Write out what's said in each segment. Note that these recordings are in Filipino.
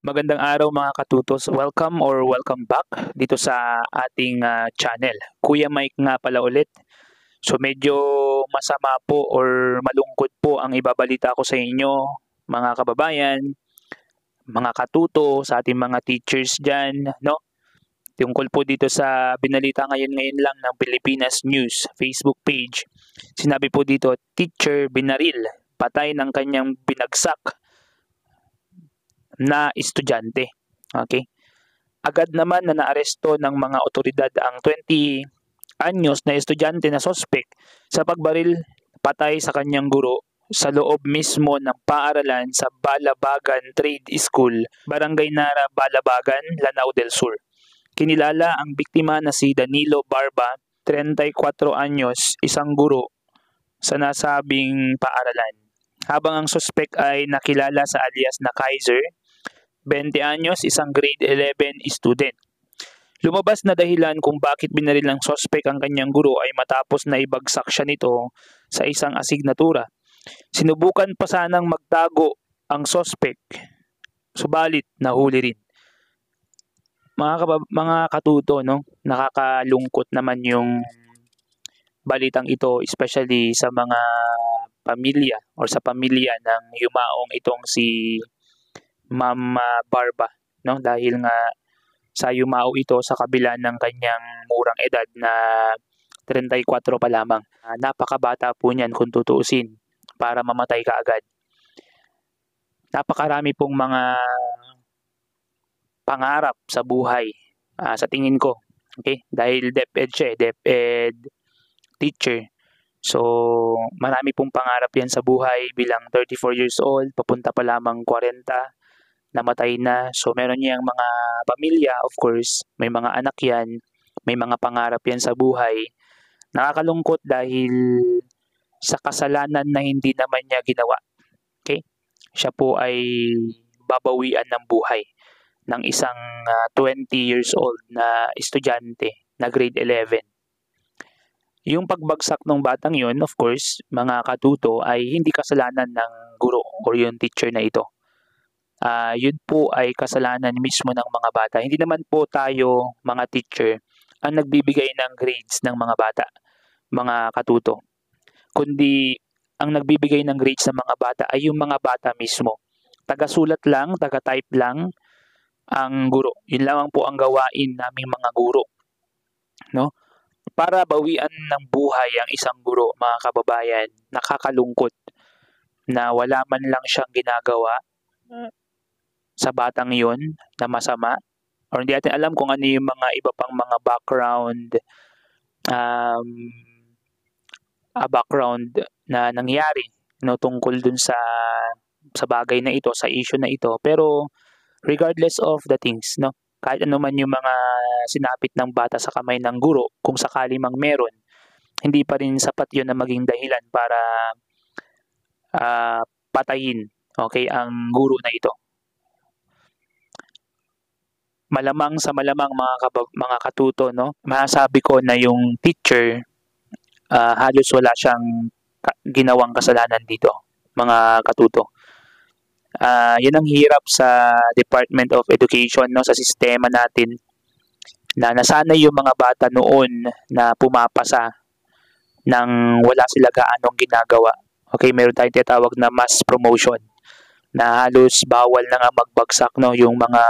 Magandang araw mga katutos. Welcome back dito sa ating channel. Kuya Mike nga pala ulit. So medyo masama po or malungkot po ang ibabalita ko sa inyo mga kababayan, mga katuto, sa ating mga teachers dyan, no? Tungkol po dito sa binalita ngayon lang ng Pilipinas News Facebook page. Sinabi po dito, teacher binaril, patay ng kanyang binagsak na estudyante. Okay? Agad naman na naaresto ng mga otoridad ang 20 anyos na estudyante na sospek sa pagbaril patay sa kanyang guro sa loob mismo ng paaralan sa Balabagan Trade School, Barangay Nara, Balabagan, Lanao del Sur. Kinilala ang biktima na si Danilo Barba, 34 anyos, isang guro sa nasabing paaralan. Habang ang sospek ay nakilala sa alias na Kaiser, 20 anyos, isang grade 11 student. Lumabas na dahilan kung bakit binaril ng sospek ang kanyang guro ay matapos na ibagsak siya nito sa isang asignatura. Sinubukan pa sanang magtago ang sospek, subalit nahuli rin. Mga katuto, no? Nakakalungkot naman yung balitang ito, especially sa mga pamilya or sa pamilya ng yumaong itong si Ma'am Barba, no? Dahil nga sa yumao ito sa kabila ng kanyang murang edad na 34 pa lamang. Napakabata po niyan kung tutuusin para mamatay ka agad. Napakarami pong mga pangarap sa buhay sa tingin ko. Okay? Dahil DepEd siya, DepEd teacher. So, marami pong pangarap yan sa buhay bilang 34 years old, papunta pa lamang 40, namatay na. So, meron niyang mga pamilya, of course, may mga anak yan, may mga pangarap yan sa buhay. Nakakalungkot dahil sa kasalanan na hindi naman niya ginawa. Okay? Siya po ay babawian ng buhay ng isang 20 years old na estudyante na grade 11. Yung pagbagsak ng batang yun, of course, mga katuto, ay hindi kasalanan ng guro or yung teacher na ito. Yun po ay kasalanan mismo ng mga bata. Hindi naman po tayo, mga teacher, ang nagbibigay ng grades ng mga bata, mga katuto. Kundi ang nagbibigay ng grades ng mga bata ay yung mga bata mismo. Taga-sulat lang, taga-type lang ang guro. Yun lamang po ang gawain naming mga guro. No? Para bawian ng buhay ang isang guro, mga kababayan, nakakalungkot na wala man lang siyang ginagawa sa batang yon na masama, or hindi natin alam kung ano yung mga iba pang mga background na nangyari, no, tungkol dun sa bagay na ito, sa issue na ito. Pero regardless of the things, no, kahit ano man yung mga sinapit ng bata sa kamay ng guro, kung sakali mang meron, hindi pa rin sapat yun na maging dahilan para patayin, okay, ang guro na ito. Malamang sa malamang mga katuto, no, masasabi ko na yung teacher halos wala siyang ginawang kasalanan dito, mga katuto. Yan ang hirap sa Department of Education, no, sa sistema natin, na nasanay yung mga bata noon na pumapasa nang wala sila gaanong ginagawa. Okay, meron tayong tinatawag na mass promotion na halos bawal na nga magbagsak, no, yung mga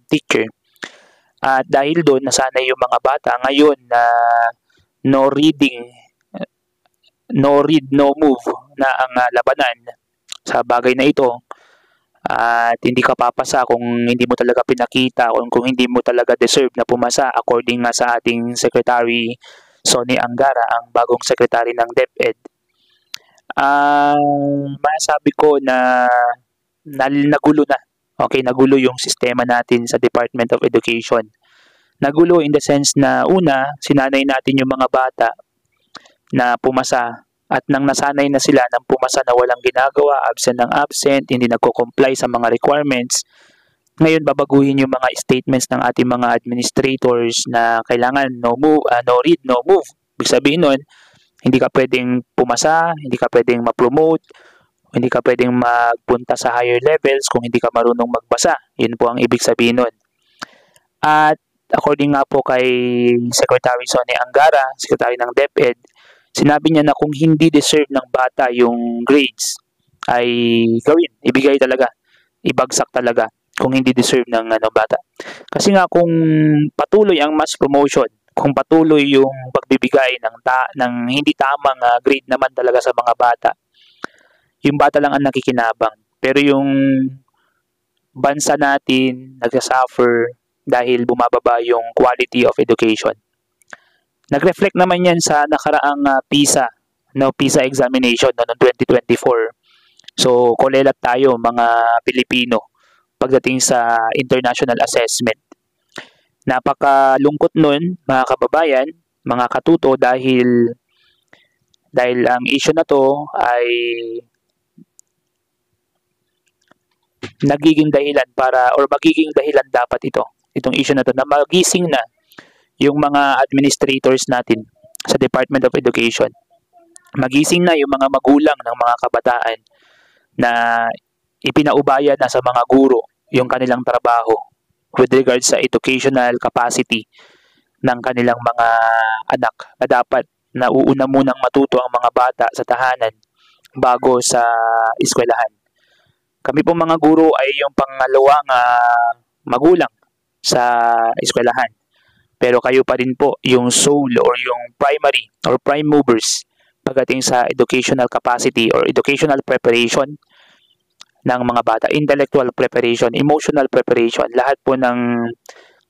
teacher. At dahil doon nasanay yung mga bata ngayon na no reading, no read, no move na ang labanan sa bagay na ito. At hindi ka papasa kung hindi mo talaga pinakita, kung hindi mo talaga deserve na pumasa, according nga sa ating Secretary Sonny Angara, ang bagong secretary ng DepEd. Masabi ko na nagulo na. Okay, nagulo yung sistema natin sa Department of Education. Nagulo in the sense na una, sinanay natin yung mga bata na pumasa, at nang nasanay na sila ng pumasa na walang ginagawa, absent ng absent, hindi nagko-comply sa mga requirements, ngayon babaguhin yung mga statements ng ating mga administrators na kailangan no read, no move. Ibig sabihin nun, hindi ka pwedeng pumasa, hindi ka pwedeng ma-promote, Hindi ka pwedeng magpunta sa higher levels kung hindi ka marunong magbasa. Yun po ang ibig sabihin nun. At according nga po kay Secretary Sonny Angara, Secretary ng DepEd, sinabi niya na kung hindi deserve ng bata yung grades, ay gawin, ibigay talaga, ibagsak talaga kung hindi deserve ng bata. Kasi nga kung patuloy ang mass promotion, kung patuloy yung pagbibigay ng hindi tamang grade naman talaga sa mga bata, yung bata lang ang nakikinabang. Pero yung bansa natin nagsasuffer dahil bumababa yung quality of education. Nag-reflect naman yan sa nakaraang PISA examination noong 2024. So, kulelat tayo mga Pilipino pagdating sa international assessment. Napakalungkot nun, mga kababayan, mga katuto, dahil ang issue na to ay magiging dahilan dapat itong issue na to na magising na yung mga administrators natin sa Department of Education. Magising na yung mga magulang ng mga kabataan na ipinaubaya na sa mga guro yung kanilang trabaho with regards sa educational capacity ng kanilang mga anak, na dapat nauuna munang matuto ang mga bata sa tahanan bago sa eskwelahan. Kami po mga guro ay yung pangalawang magulang sa eskwelahan. Pero kayo pa rin po yung soul or yung primary or prime movers pagdating sa educational capacity or educational preparation ng mga bata. Intellectual preparation, emotional preparation, lahat po ng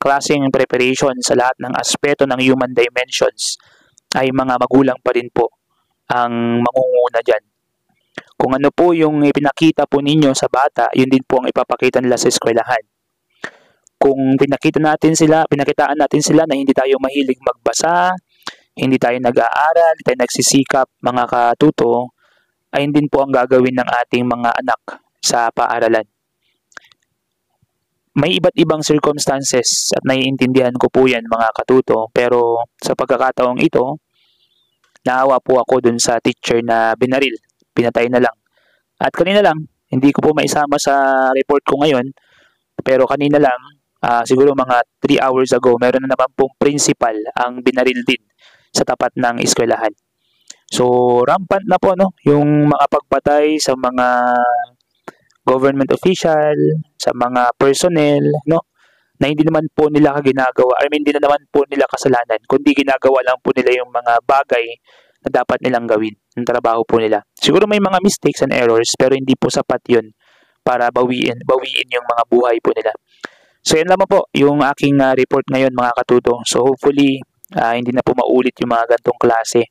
klaseng preparation sa lahat ng aspeto ng human dimensions ay mga magulang pa rin po ang mangunguna dyan. Kung ano po yung ipinakita po ninyo sa bata, yun din po ang ipapakita nila sa eskwelahan. Kung pinakitaan natin sila na hindi tayo mahilig magbasa, hindi tayo nag-aaral, hindi tayo nagsisikap, mga katuto, ay hindi po ang gagawin ng ating mga anak sa paaralan. May iba't ibang circumstances at naiintindihan ko po yan, mga katuto, pero sa pagkakataong ito, naawa po ako dun sa teacher na binaril, pinatay na lang. At kanina lang, hindi ko po maisama sa report ko ngayon, pero kanina lang, siguro mga 3 hours ago, meron na naman pong principal ang binaril din sa tapat ng eskwelahan. So, rampant na po yung mga pagpatay sa mga government official, sa mga personnel, na hindi naman po nila ginagawa, hindi na naman po nila kasalanan, kundi ginagawa lang po nila yung mga bagay na dapat nilang gawin, yung trabaho po nila. Siguro may mga mistakes and errors, pero hindi po sapat yun para bawiin yung mga buhay po nila. So, yan lamang po yung aking report ngayon, mga katuto. So, hopefully, hindi na po maulit yung mga gantong klase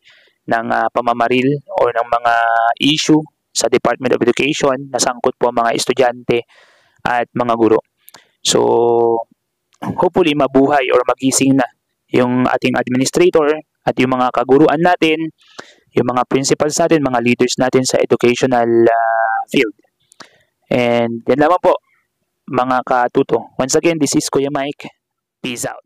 ng pamamaril or ng mga issue sa Department of Education na sangkot po ang mga estudyante at mga guro. So, hopefully, mabuhay or magising na yung ating administrator at yung mga kaguruan natin, yung mga principals natin, mga leaders natin sa educational field. And yan lamang po, mga katuto. Once again, this is Kuya Mike. Peace out.